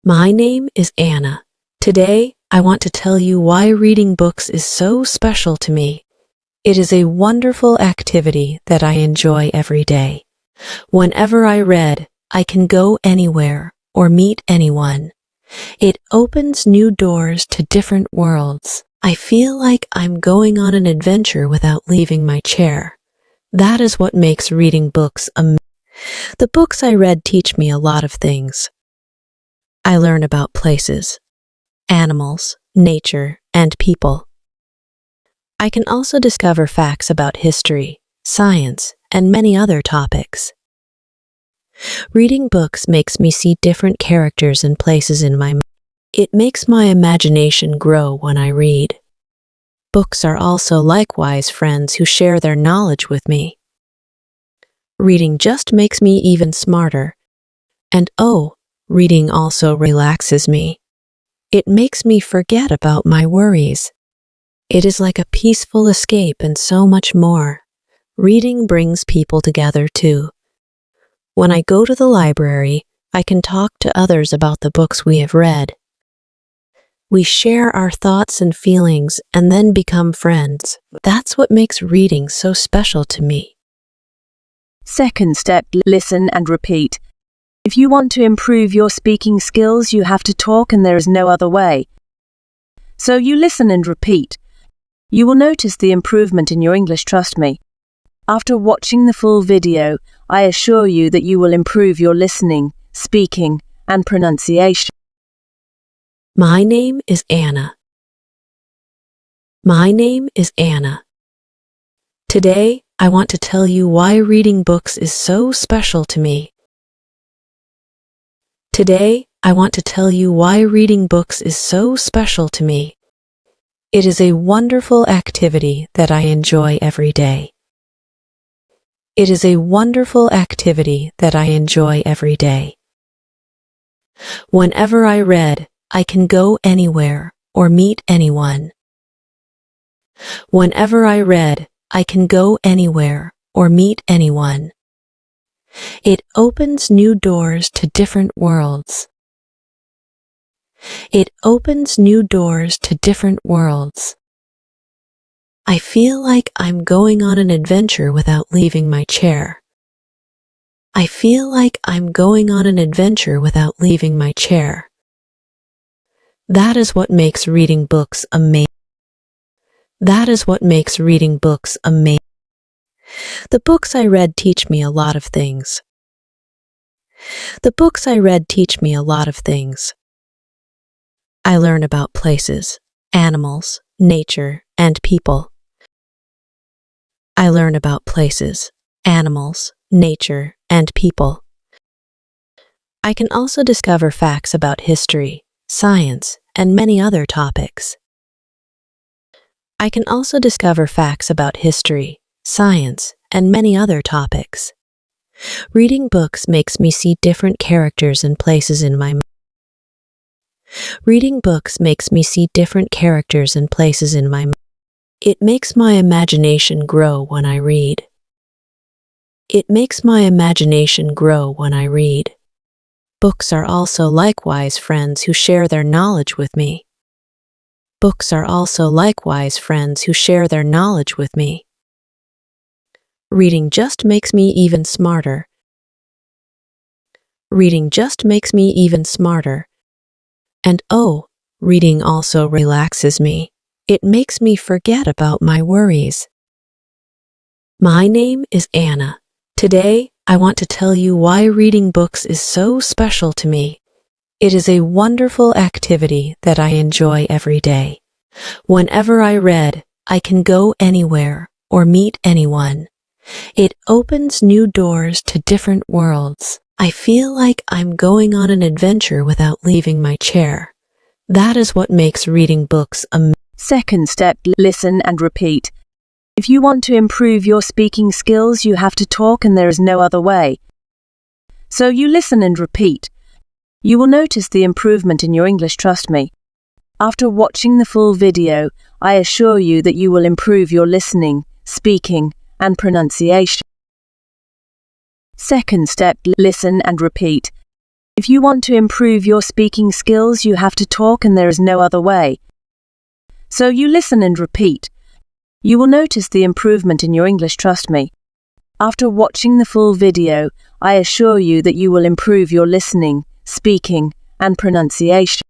My name is Anna. Today, I want to tell you why reading books is so special to me. It is a wonderful activity that I enjoy every day. Whenever I read, I can go anywhere or meet anyone. It opens new doors to different worlds. I feel like I'm going on an adventure without leaving my chair. That is what makes reading books amazing. The books I read teach me a lot of things. I learn about places, animals, nature, and people. I can also discover facts about history, science, and many other topics. Reading books makes me see different characters and places in my mind. It makes my imagination grow when I read. Books are also likewise friends who share their knowledge with me. Reading just makes me even smarter. And reading also relaxes me. It makes me forget about my worries. It is like a peaceful escape and so much more. Reading brings people together too. When I go to the library, I can talk to others about the books we have read. We share our thoughts and feelings and then become friends. That's what makes reading so special to me. Second step, listen and repeat. If you want to improve your speaking skills, you have to talk and there is no other way. So you listen and repeat. You will notice the improvement in your English, trust me. After watching the full video, I assure you that you will improve your listening, speaking, and pronunciation. My name is Anna. My name is Anna. Today, I want to tell you why reading books is so special to me. Today, I want to tell you why reading books is so special to me. It is a wonderful activity that I enjoy every day. It is a wonderful activity that I enjoy every day. Whenever I read, I can go anywhere or meet anyone. Whenever I read, I can go anywhere or meet anyone. It opens new doors to different worlds. It opens new doors to different worlds. I feel like I'm going on an adventure without leaving my chair. I feel like I'm going on an adventure without leaving my chair. That is what makes reading books amazing. That is what makes reading books amazing. The books I read teach me a lot of things. The books I read teach me a lot of things. I learn about places, animals, nature, and people. I learn about places, animals, nature, and people. I can also discover facts about history, science, and many other topics. I can also discover facts about history, science, and many other topics. Reading books makes me see different characters and places in my mind. Reading books makes me see different characters and places in my mind. It makes my imagination grow when I read. It makes my imagination grow when I read. Books are also likewise friends who share their knowledge with me. Books are also likewise friends who share their knowledge with me. Reading just makes me even smarter. Reading just makes me even smarter. And reading also relaxes me. It makes me forget about my worries. My name is Anna. Today, I want to tell you why reading books is so special to me. It is a wonderful activity that I enjoy every day. Whenever I read, I can go anywhere or meet anyone. It opens new doors to different worlds. I feel like I'm going on an adventure without leaving my chair. That is what makes reading books amazing. Second step, listen and repeat. If you want to improve your speaking skills, you have to talk and there is no other way. So you listen and repeat. You will notice the improvement in your English, trust me. After watching the full video, I assure you that you will improve your listening, speaking, and pronunciation. Second step, listen and repeat. If you want to improve your speaking skills, you have to talk and there is no other way. So you listen and repeat. You will notice the improvement in your English, trust me. After watching the full video, I assure you that you will improve your listening, speaking, and pronunciation.